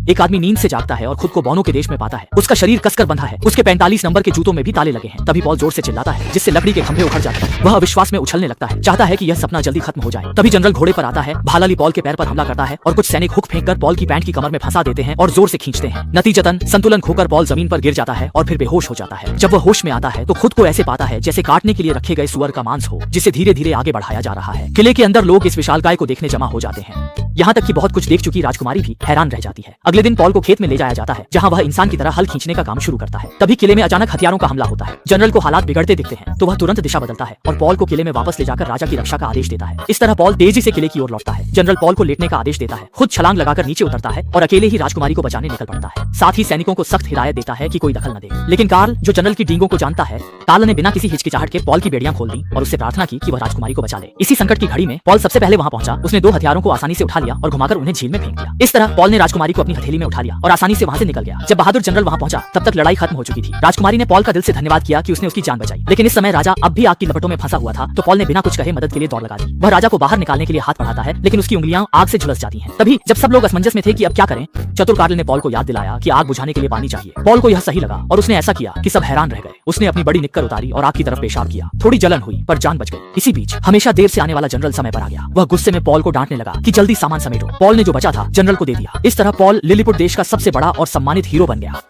एक आदमी नींद से जागता है और खुद को बौनों के देश में पाता है। उसका शरीर कसकर बंधा है, उसके 45 नंबर के जूतों में भी ताले लगे हैं। तभी पॉल जोर से चिल्लाता है, जिससे लकड़ी के खंभे उखड़ जाते हैं। वह अविश्वास में उछलने लगता है, चाहता है कि यह सपना जल्दी खत्म हो जाए। तभी जनरल घोड़े पर आता है, भाला पॉल के पैर पर हमला करता है और कुछ सैनिक हुक फेंककर पॉल की पैंट की कमर में फंसा देते हैं और जोर से खींचते हैं। नतीजतन संतुलन खोकर पॉल जमीन पर गिर जाता है और फिर बेहोश हो जाता है। जब वह होश में आता है तो खुद को ऐसे पाता है जैसे काटने के लिए रखे गए सुअर का मांस हो, जिसे धीरे धीरे आगे बढ़ाया जा रहा है। किले के अंदर लोग इस विशालकाय को देखने जमा हो जाते हैं। यहाँ तक कि बहुत कुछ देख चुकी राजकुमारी भी हैरान रह जाती है। अगले दिन पॉल को खेत में ले जाया जाता है, जहाँ वह इंसान की तरह हल खींचने का काम शुरू करता है। तभी किले में अचानक हथियारों का हमला होता है। जनरल को हालात बिगड़ते दिखते हैं तो वह तुरंत दिशा बदलता है और पॉल को किले में वापस ले जाकर राजा की रक्षा का आदेश देता है। इस तरह पॉल तेजी से किले की ओर लौटता है। जनरल पॉल को लेटने का आदेश देता है, खुद छलांग लगाकर नीचे उतरता है और अकेले ही राजकुमारी को बचाने निकल पड़ता है। साथ ही सैनिकों को सख्त हिदायत देता है कि कोई दखल न दे। लेकिन कार्ल, जो जनरल की डींगों को जानता है, कार्ल ने बिना किसी हिचकिचाहट के पॉल की बेड़ियां खोल दी और उससे प्रार्थना की कि वह राजकुमारी को बचा ले। इसी संकट की घड़ी में पॉल सबसे पहले वहां पहुंचा। उसने 2 हथियारों को आसानी से उठा लिया और घुमाकर उन्हें झील में फेंक दिया। इस तरह पॉल ने राजकुमारी को अपनी हथेली में उठा लिया और आसानी से वहां से निकल गया। जब बहादुर जनरल वहां पहुंचा तब तक लड़ाई खत्म हो चुकी थी। राजकुमारी ने पॉल का दिल से धन्यवाद किया कि उसने उसकी जान बचाई। लेकिन इस समय राजा अब भी आग की लपटों में फंसा हुआ था, तो पॉल ने बिना कुछ कहे मदद के लिए दौड़ लगा दी। वह राजा को बाहर निकालने के लिए हाथ बढ़ाता है, लेकिन उसकी उंगलियां आग से झुलस जाती हैं। तभी जब सब लोग असमंजस में थे कि अब क्या करें, चतुर कार्ल ने पॉल को याद दिलाया कि आग बुझाने के लिए पानी चाहिए। पॉल को यह सही लगा और उसने ऐसा किया कि सब हैरान रह गए। उसने अपनी बड़ी निक्कर उतारी और आग की तरफ पेशाब किया। थोड़ी जलन हुई पर जान बच गई। इसी बीच हमेशा देर से आने वाला जनरल समय पर आ गया। वह गुस्से में पॉल को डांटने लगा कि जल्दी सामान समेटो। पॉल ने जो बचा था जनरल को दे दिया। इस तरह पॉल लिलीपुट देश का सबसे बड़ा और सम्मानित हीरो बन गया।